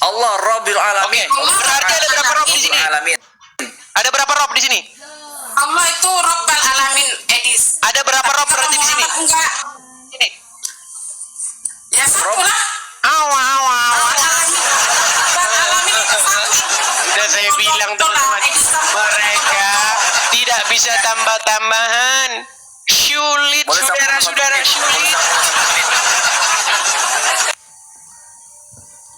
Allah Rabbil Alamin. Oke, berarti ada berapa Rob di sini? Alamin. Ada berapa Rob di sini? Allah itu Rabbal Alamin, Edis. Ada berapa Rob berarti di sini? Enggak. Sini. Ya satu lah. Awa, awa, awa. Rabbal Alamin. Rabbal Alamin itu satu. Sudah saya bilang teman-teman, mereka tidak bisa tambah-tambahan. Sulit, Boleh saudara-saudara, sulit.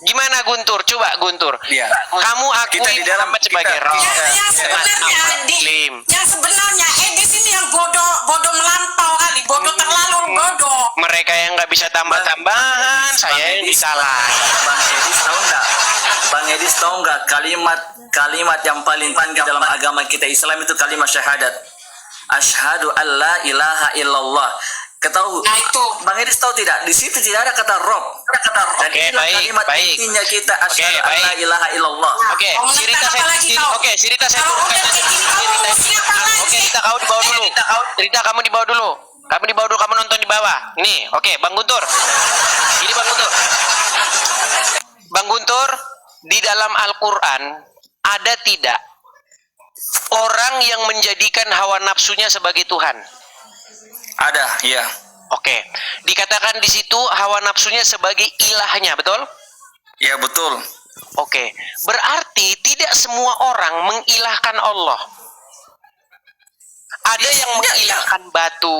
Gimana Guntur? Coba Guntur. Iya. Kamu akui Kita di dalam- Muhammad sebagai kita- roh. Yang sebenarnya Muslim. yang sebenarnya Edis ini yang bodoh melampau kali, bodoh terlalu bodoh. Mereka yang nggak bisa tambah-tambahan, saya yang disalahin. Bang Edis tahu nggak kalimat yang paling tinggi dalam agama kita Islam itu kalimat syahadat. Asyhadu an la ilaha illallah. Ketahu, Nah, itu. Bang Edis tahu tidak? Di situ tidak ada kata Rob. Dan Oke, inilah baik, kalimat baik. intinya kita asyhadu an baik. la ilaha illallah. Oke, Mau cerita nentang saya apa lagi kau? Oke, cerita saya Kalau dulu. udah kayak gini, kau siapa lagi? Oke, cerita kau di bawah dulu. Cerita kamu di bawah dulu. Kamu di bawah dulu, kamu nonton di bawah. Nih, oke, Bang Guntur. Ini Bang Guntur. Bang Guntur, di dalam Al-Qur'an ada tidak orang yang menjadikan hawa nafsunya sebagai Tuhan? Ada, ya. Oke, dikatakan di situ hawa nafsunya sebagai ilahnya, betul? Ya, betul. Oke, berarti tidak semua orang mengilahkan Allah. Ada yang mengilahkan batu,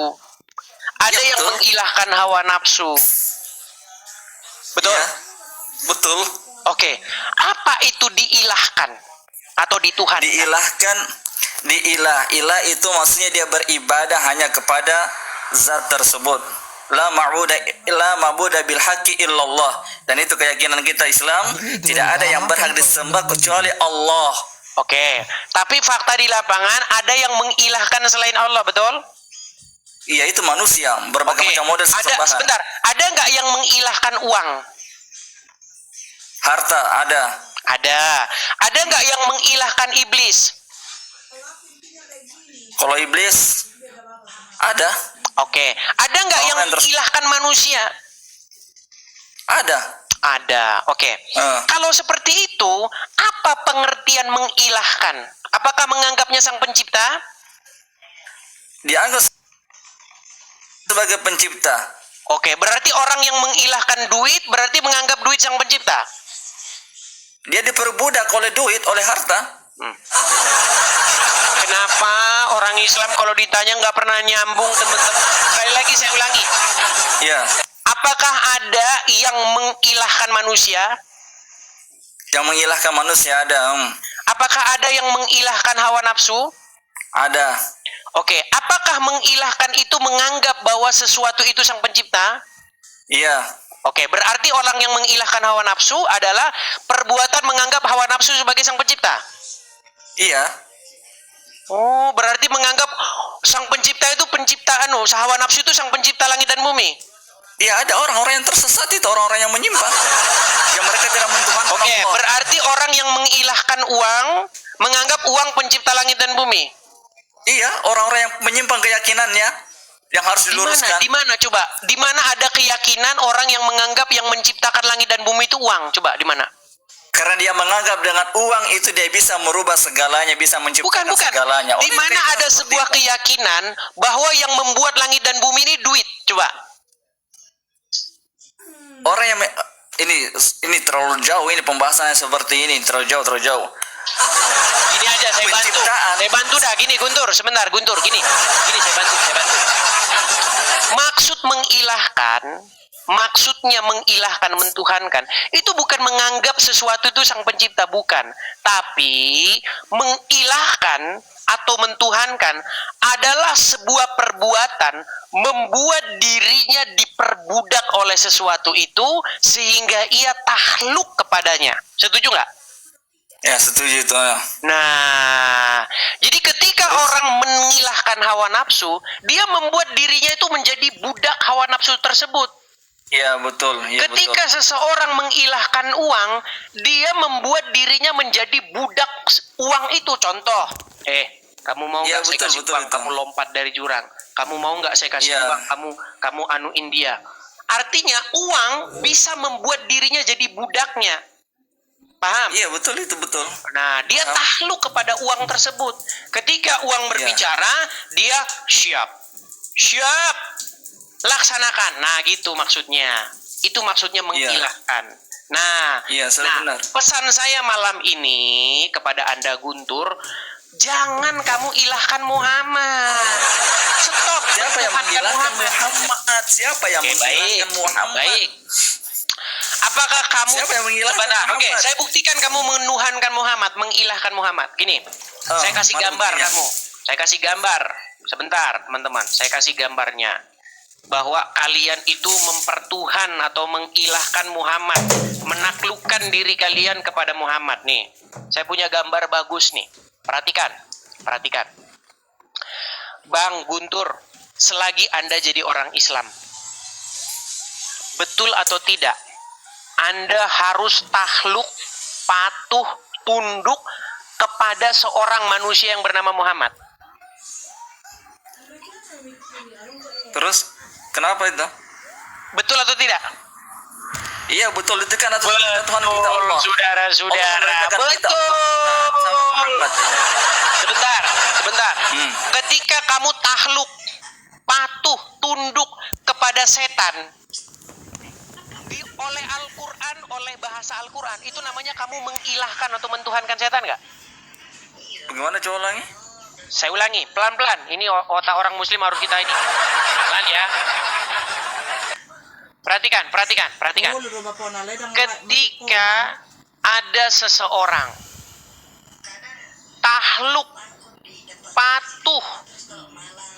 ada yang betul. mengilahkan hawa nafsu. Betul? Ya, betul. Oke, apa itu diilahkan atau dituhankan? Ilah itu maksudnya dia beribadah hanya kepada zat tersebut. La ma'budu bil haqqi illallah. Dan itu keyakinan kita Islam, tidak ada yang berhak disembah kecuali Allah. Oke, tapi fakta di lapangan ada yang mengilahkan selain Allah, betul? Iya, itu manusia berbagai Oke, macam model ada sesembahan. sebentar, ada nggak yang mengilahkan uang? Harta ada. Ada nggak yang mengilahkan iblis? Kalau iblis ada. Oke, ada nggak yang Orang terus- mengilahkan manusia? Ada. Ada. Oke. Kalau seperti itu, apa pengertian mengilahkan? Apakah menganggapnya sang pencipta? Dianggap sebagai pencipta. Oke, berarti orang yang mengilahkan duit berarti menganggap duit sang pencipta. Dia diperbudak oleh duit, oleh harta. Kenapa orang Islam kalau ditanya nggak pernah nyambung, teman-teman? Sekali lagi saya ulangi. Ya. Apakah ada yang mengilahkan manusia? Yang mengilahkan manusia ada. Apakah ada yang mengilahkan hawa nafsu? Ada. Oke, apakah mengilahkan itu menganggap bahwa sesuatu itu sang pencipta? Iya. Oke, berarti orang yang mengilahkan hawa nafsu adalah perbuatan menganggap hawa nafsu sebagai sang pencipta. Iya. Oh, berarti menganggap sang pencipta itu penciptaan, hawa nafsu itu sang pencipta langit dan bumi. Iya, ada orang-orang yang tersesat itu, orang-orang yang menyimpang. Yang mereka tidak mentuhankan Oke, Allah. berarti orang yang mengilahkan uang menganggap uang pencipta langit dan bumi. Iya, orang-orang yang menyimpang keyakinannya yang harus diluruskan. Di mana coba? Di mana ada keyakinan orang yang menganggap yang menciptakan langit dan bumi itu uang? Coba di mana? Karena dia menganggap dengan uang itu dia bisa merubah segalanya, bisa menciptakan Bukan. segalanya. Di mana ada sebuah keyakinan bahwa yang membuat langit dan bumi ini duit? Coba. Orang yang ini terlalu jauh, ini pembahasannya seperti ini, terlalu jauh. Gini aja saya bantu. Penciptaan. Saya bantu dah. Gini Guntur, sebentar Guntur. Gini saya bantu. Maksud mengilahkan, maksudnya mengilahkan, mentuhankan, itu bukan menganggap sesuatu itu sang pencipta, bukan. Tapi mengilahkan atau mentuhankan adalah sebuah perbuatan membuat dirinya diperbudak oleh sesuatu itu sehingga ia takluk kepadanya. Setuju nggak? Ya, setuju itu. Nah, jadi ketika orang mengilahkan hawa nafsu, dia membuat dirinya itu menjadi budak hawa nafsu tersebut. Iya, betul. Ya, Ketika seseorang mengilahkan uang, dia membuat dirinya menjadi budak uang itu. Contoh, kamu mau nggak saya kasih uang? Kamu lompat dari jurang. Kamu mau nggak saya kasih uang? Kamu anuin dia. Artinya uang bisa membuat dirinya jadi budaknya. Paham? Iya, betul, itu betul. Nah, dia takluk kepada uang tersebut. Ketika uang berbicara, dia siap. Siap. Laksanakan. Nah, gitu maksudnya. Itu maksudnya mengilahkan. Nah, Iya, benar. pesan saya malam ini kepada Anda Guntur, jangan kamu ilahkan Muhammad. Stop. Siapa yang mentuhankan mengilahkan Muhammad? Siapa yang Oke, mengilahkan Muhammad? Baik. Apakah kamu Siapa yang mengilahkan Sebentar, Muhammad? Oke, saya buktikan kamu menuhankan Muhammad, mengilahkan Muhammad. Gini, saya kasih mana gambar buktinya? kamu. Saya kasih gambar. Sebentar, teman-teman. Saya kasih gambarnya. Bahwa kalian itu mempertuhan atau mengilahkan Muhammad, menaklukkan diri kalian kepada Muhammad. Nih, saya punya gambar bagus nih. Perhatikan, perhatikan. Bang Guntur, selagi Anda jadi orang Islam, betul atau tidak, Anda harus takluk, patuh, tunduk kepada seorang manusia yang bernama Muhammad. Terus kenapa itu? Betul atau tidak? Iya, betul, itu kan atas Tuhan kita Allah. Saudara-saudara. Allah memberitakan kita Betul. sama Muhammad. Sebentar, sebentar. Hmm. Ketika kamu takluk, patuh, tunduk kepada setan, oleh Al-Quran, oleh bahasa Al-Quran, itu namanya kamu mengilahkan atau mentuhankan setan nggak? Bagaimana coba ulangi? Saya ulangi, pelan-pelan. Ini otak orang muslim harus kita ini. Pelan ya. Perhatikan, perhatikan, perhatikan. Ketika ada seseorang takluk, patuh,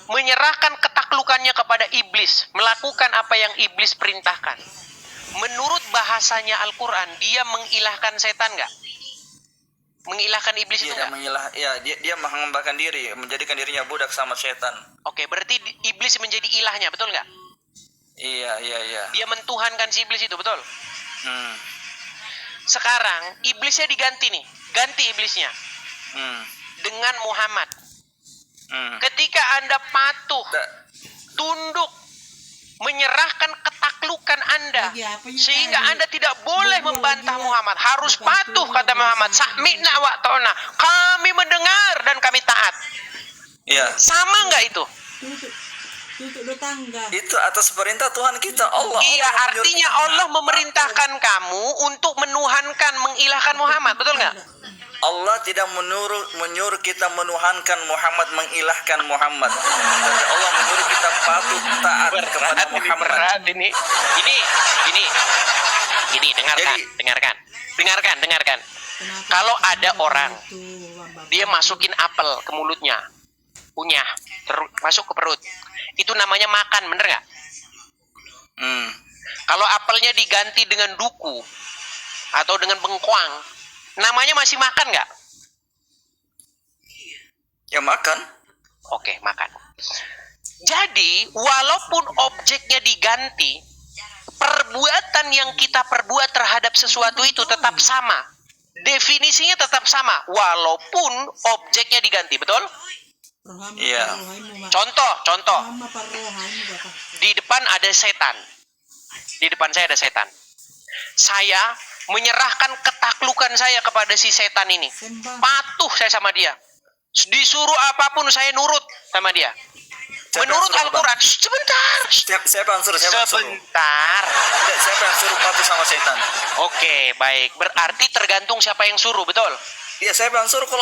menyerahkan ketaklukannya kepada iblis, melakukan apa yang iblis perintahkan. Menurut bahasanya Al-Quran, dia mengilahkan setan nggak? Mengilahkan iblis itu Dia nggak? dia menghambakan diri, menjadikan dirinya budak sama setan. Oke, berarti iblis menjadi ilahnya, betul nggak? Iya. Dia mentuhankan si iblis itu, betul? Hmm. Sekarang iblisnya diganti nih, ganti iblisnya Hmm. dengan Muhammad. Hmm. Ketika Anda patuh, Da- tunduk, menyerahkan ketaklukan Anda, Lagi apa ya, sehingga tadi? Anda tidak boleh membantah Muhammad, harus patuh, kata Muhammad. Sami'na wa ta'na, kami mendengar dan kami taat. Iya. Sama nggak itu? Tutup do tangga. Itu atas perintah Tuhan kita Allah. Iya, Allah artinya menyuruh- Allah memerintahkan kamu untuk menuhankan, mengilahkan Muhammad, betul nggak? Allah tidak menyuruh kita menuhankan Muhammad, mengilahkan Muhammad. Tapi Allah menyuruh kita patuh taat kepada Muhammad. Berat ini. Ini dengarkan. Kalau ada orang, dia masukin apel ke mulutnya, punya, masuk ke perut, itu namanya makan, bener nggak? Hmm. Kalau apelnya diganti dengan duku atau dengan bengkoang, namanya masih makan nggak? Ya makan. Oke, makan. Jadi, walaupun objeknya diganti, perbuatan yang kita perbuat terhadap sesuatu itu tetap sama. Definisinya tetap sama, walaupun objeknya diganti, betul? Iya. Contoh. Di depan ada setan. Di depan saya ada setan. Saya menyerahkan ketaklukan saya kepada si setan ini. Patuh saya sama dia. Disuruh apapun saya nurut sama dia. Siapa yang Menurut suruh, Al-Quran, sebentar. Siapa yang suruh? Sebentar. Siapa yang suruh patuh sama setan? Oke, baik. Berarti tergantung siapa yang suruh, betul? Iya, siapa yang suruh? Kalau